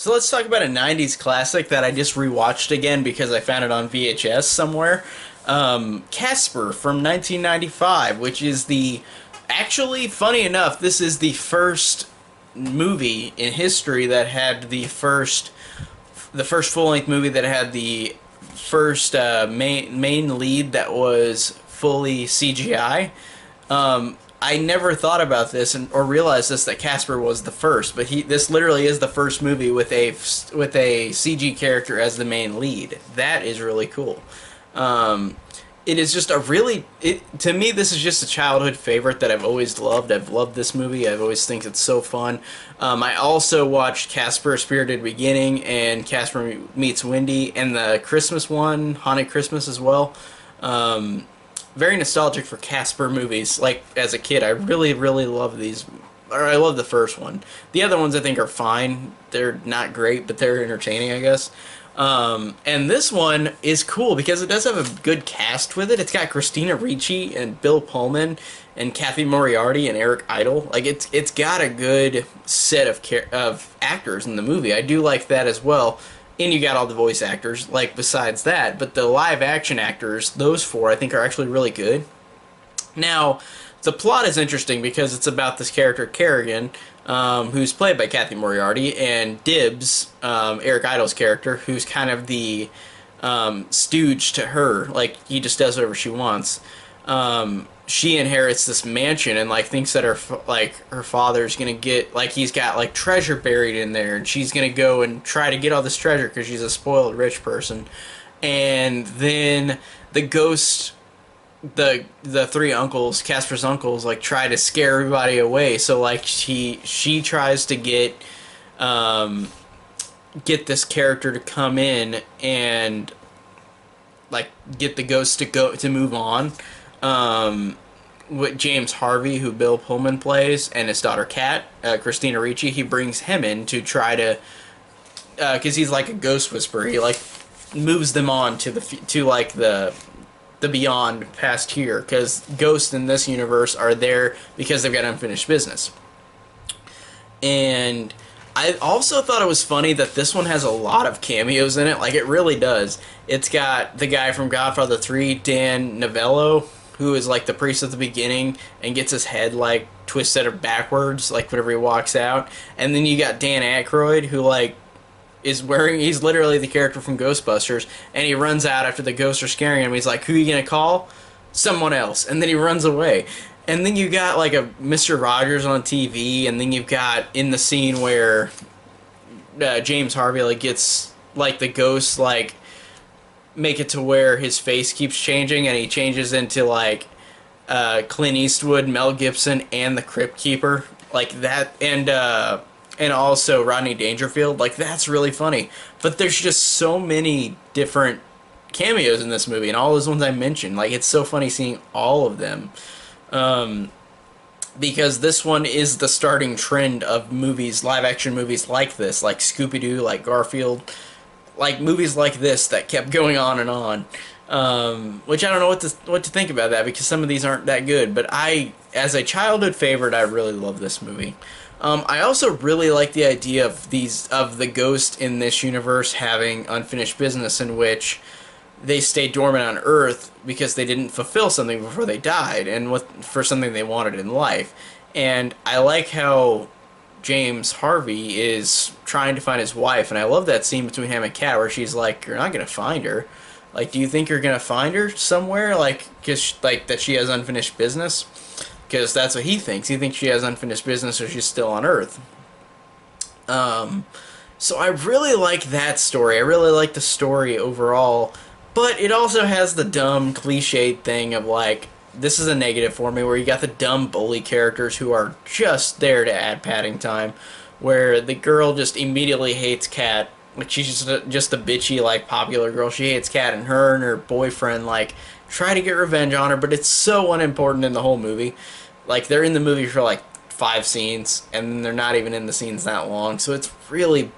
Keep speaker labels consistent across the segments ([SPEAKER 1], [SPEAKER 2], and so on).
[SPEAKER 1] So let's talk about a 90s classic that I just rewatched again because I found it on VHS somewhere. Casper from 1995, which is the. Actually, funny enough, this is the first movie in history that had the first full length movie that had the first main lead that was fully CGI. I never thought about this or realized this that Casper was the first, but this literally is the first movie with a CG character as the main lead. That is really cool. It is just a really to me this is just a childhood favorite that I've always loved. I've loved this movie. I've always think it's so fun. I also watched Casper: Spirited Beginning and Casper Meets Wendy and the Christmas one, Haunted Christmas as well. Very nostalgic for Casper movies. Like as a kid, I really, really love these. Or I love the first one. The other ones I think are fine. They're not great, but they're entertaining, I guess. And this one is cool because it does have a good cast with it. It's got Christina Ricci and Bill Pullman and Kathy Moriarty and Eric Idle. Like it's got a good set of actors in the movie. I do like that as well. And you got all the voice actors, like, besides that. But the live action actors, those four, I think are actually really good. Now, the plot is interesting because it's about this character, Kerrigan, who's played by Kathy Moriarty, and Dibbs, Eric Idle's character, who's kind of the stooge to her. Like, he just does whatever she wants. She inherits this mansion and like thinks that her father's gonna get like he's got like treasure buried in there, and she's gonna go and try to get all this treasure because she's a spoiled rich person. And then the ghost, the three uncles, Casper's uncles, like try to scare everybody away. So like she tries to get this character to come in and like get the ghost to move on. With James Harvey, who Bill Pullman plays, and his daughter Kat, Christina Ricci, he brings him in to try to, because he's like a ghost whisperer. He like moves them on to like the beyond past here, because ghosts in this universe are there because they've got unfinished business. And I also thought it was funny that this one has a lot of cameos in it. Like, it really does. It's got the guy from Godfather 3, Dan Novello, who is like the priest at the beginning and gets his head like twisted or backwards like whenever he walks out. And then you got Dan Aykroyd, who like he's literally the character from Ghostbusters, and he runs out after the ghosts are scaring him. He's like, who are you gonna call? Someone else. And then he runs away. And then you got like a Mr. Rogers on TV, and then you've got in the scene where James Harvey like gets like the ghosts like make it to where his face keeps changing, and he changes into like Clint Eastwood, Mel Gibson, and the Crypt Keeper, like that, and also Rodney Dangerfield. Like, that's really funny. But there's just so many different cameos in this movie, and all those ones I mentioned. Like, it's so funny seeing all of them. Because this one is the starting trend of movies, live action movies like this, like Scooby-Doo, like Garfield, like movies like this that kept going on and on. Which I don't know what to think about that, because some of these aren't that good. But as a childhood favorite, I really love this movie. I also really like the idea of the ghost in this universe having unfinished business, in which they stayed dormant on Earth because they didn't fulfill something before they died, and for something they wanted in life. And I like how James Harvey is trying to find his wife, and I love that scene between him and Kat where she's like, "You're not gonna find her. Like, do you think you're gonna find her somewhere? Like, cause like that she has unfinished business? Because that's what he thinks. He thinks she has unfinished business, so she's still on Earth." So I really like that story. I really like the story overall, but it also has the dumb cliched thing of like, this is a negative for me, where you got the dumb bully characters who are just there to add padding time, where the girl just immediately hates Kat. Like, she's just a bitchy, like, popular girl. She hates Kat, and her boyfriend, like, try to get revenge on her, but it's so unimportant in the whole movie. Like, they're in the movie for, like, 5 scenes, and they're not even in the scenes that long, so it's really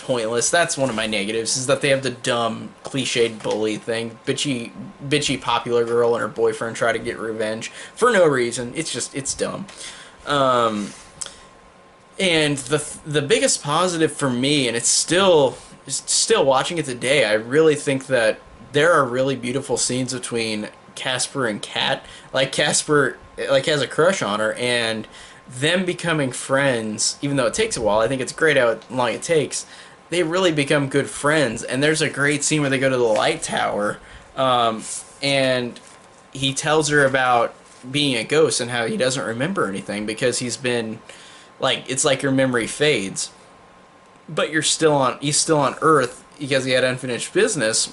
[SPEAKER 1] pointless. That's one of my negatives, is that they have the dumb, cliched bully thing. Bitchy popular girl and her boyfriend try to get revenge for no reason. It's dumb. And the biggest positive for me, and it's still watching it today, I really think that there are really beautiful scenes between Casper and Kat. Like Casper like has a crush on her, and them becoming friends, even though it takes a while, I think it's great how long it takes. They really become good friends, and there's a great scene where they go to the light tower, and he tells her about being a ghost and how he doesn't remember anything because he's been like it's like your memory fades, but he's still on Earth because he had unfinished business,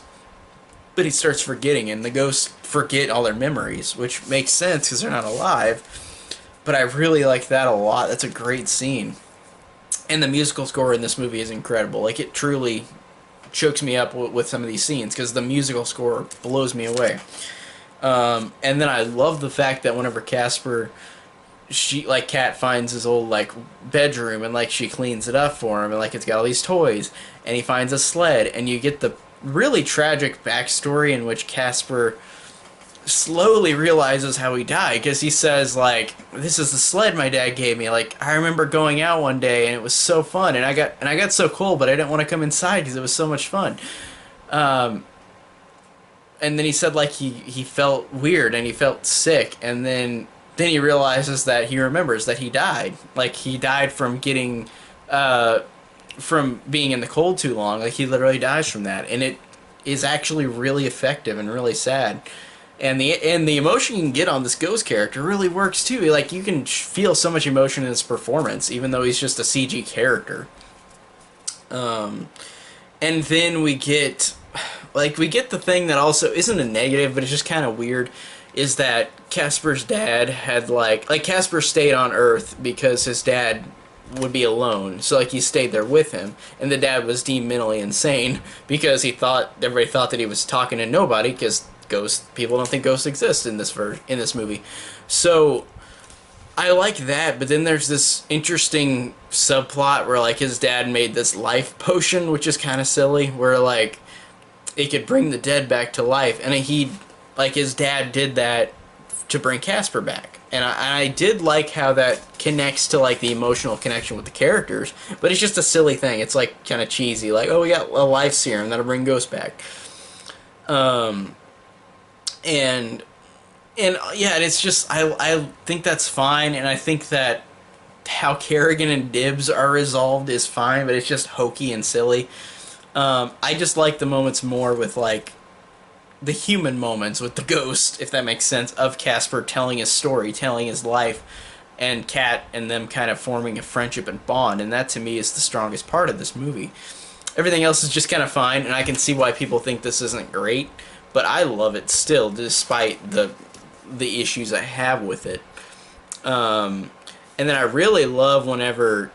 [SPEAKER 1] but he starts forgetting, and the ghosts forget all their memories, which makes sense because they're not alive. But I really like that a lot. That's a great scene. And the musical score in this movie is incredible. Like, it truly chokes me up with some of these scenes because the musical score blows me away. And then I love the fact that whenever Casper, Kat finds his old like bedroom, and like she cleans it up for him, and like it's got all these toys, and he finds a sled, and you get the really tragic backstory in which Casper slowly realizes how he died, because he says like, this is the sled my dad gave me. Like, I remember going out one day and it was so fun, and I got so cold, but I didn't want to come inside because it was so much fun. And then he said like he felt weird and he felt sick, and then he realizes that he remembers that he died. Like, he died from getting from being in the cold too long. Like, he literally dies from that, and it is actually really effective and really sad. And the emotion you can get on this ghost character really works too. Like, you can feel so much emotion in his performance, even though he's just a CG character. And then we get the thing that also isn't a negative, but it's just kind of weird, is that Casper's dad had like Casper stayed on Earth because his dad would be alone, so like he stayed there with him, and the dad was deemed mentally insane because everybody thought that he was talking to nobody, because people don't think ghosts exist in this movie. So I like that, but then there's this interesting subplot where like his dad made this life potion, which is kind of silly, where like it could bring the dead back to life, and his dad did that to bring Casper back. And I did like how that connects to like the emotional connection with the characters, but it's just a silly thing. It's like kind of cheesy, like, oh, we got a life serum that'll bring ghosts back. And yeah, and it's just I think that's fine, and I think that how Kerrigan and Dibbs are resolved is fine, but it's just hokey and silly. I just like the moments more with like the human moments with the ghost, if that makes sense, of Casper telling his story, telling his life, and Kat and them kind of forming a friendship and bond, and that to me is the strongest part of this movie. Everything else is just kind of fine, and I can see why people think this isn't great, but I love it still, despite the issues I have with it. And then I really love whenever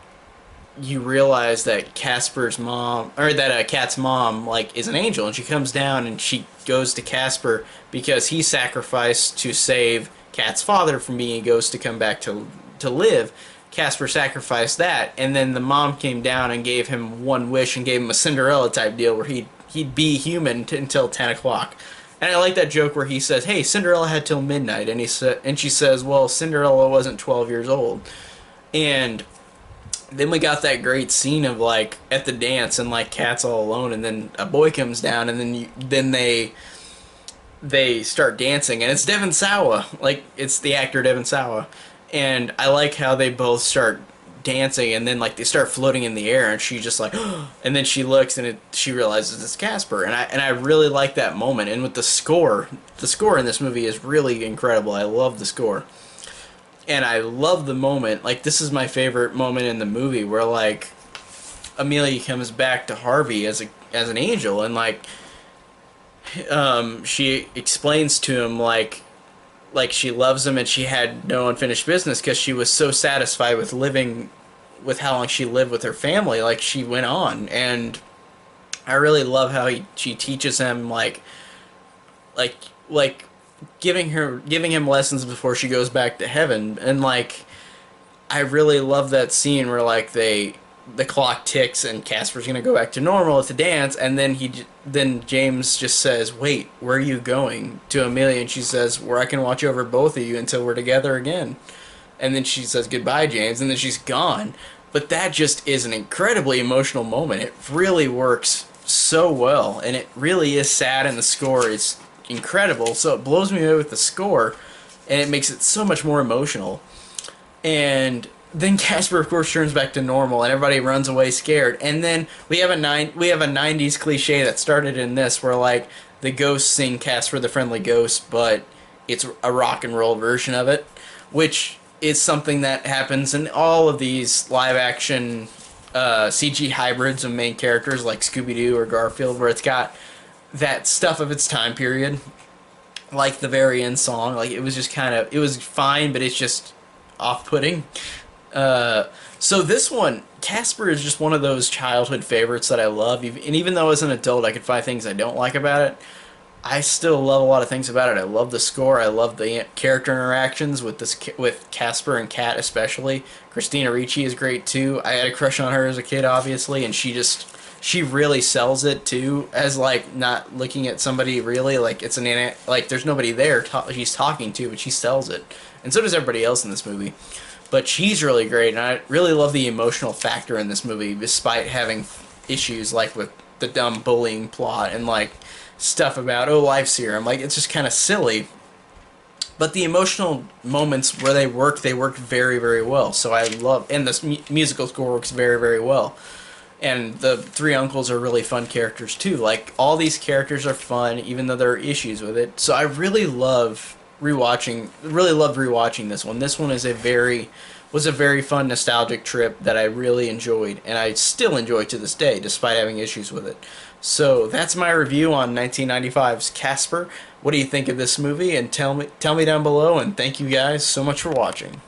[SPEAKER 1] you realize that Casper's mom, or that Kat's mom, like, is an angel, and she comes down and she goes to Casper because he sacrificed to save Kat's father from being a ghost to come back to live. Casper sacrificed that, and then the mom came down and gave him one wish and gave him a Cinderella type deal where he'd be human until 10 o'clock. And I like that joke where he says, "Hey, Cinderella had till midnight," and she says, "Well, Cinderella wasn't 12 years old." And then we got that great scene of like at the dance, and like Kat's all alone, and then a boy comes down, and then they start dancing, and it's Devon Sawa, like it's the actor Devon Sawa, and I like how they both start dancing, and then like they start floating in the air, and she just like, and then she looks, and she realizes it's Casper, and I really like that moment. And with the score in this movie is really incredible. I love the score. And I love the moment, like this is my favorite moment in the movie, where like Amelia comes back to Harvey as an angel, and like she explains to him like she loves him, and she had no unfinished business because she was so satisfied with living with how long she lived with her family. Like, she went on, and I really love how she teaches him like giving him lessons before she goes back to heaven. And like I really love that scene where like the clock ticks and Casper's gonna go back to normal at the dance, and then James just says, "Wait, where are you going?" to Amelia, and she says, "Where I can watch over both of you until we're together again." And then she says, "Goodbye, James," and then she's gone. But that just is an incredibly emotional moment. It really works so well, and it really is sad, and the score is incredible. So it blows me away with the score, and it makes it so much more emotional. And then Casper, of course, turns back to normal, and everybody runs away scared. And then we have a '90s cliche that started in this, where like the ghosts sing Casper the Friendly Ghost, but it's a rock and roll version of it, which is something that happens in all of these live action CG hybrids of main characters like Scooby Doo or Garfield, where it's got that stuff of its time period, like the very end song. Like it was just kind of, it was fine, but it's just off-putting. So this one, Casper is just one of those childhood favorites that I love, and even though as an adult I could find things I don't like about it, I still love a lot of things about it. I love the score. I love the character interactions with Casper and Kat especially. Christina Ricci is great too. I had a crush on her as a kid, obviously, and she really sells it too, as like not looking at somebody really like it's like there's nobody there she's talking to, but she sells it, and so does everybody else in this movie. But she's really great, and I really love the emotional factor in this movie, despite having issues like with the dumb bullying plot and like stuff about, oh, life serum. Like, it's just kind of silly. But the emotional moments where they work very, very well. So I love, and the musical score works very, very well. And the three uncles are really fun characters too. Like, all these characters are fun, even though there are issues with it. So I really loved rewatching this one. This one is was a very fun nostalgic trip that I really enjoyed, and I still enjoy to this day, despite having issues with it. So that's my review on 1995's Casper. What do you think of this movie? And tell me down below, and thank you guys so much for watching.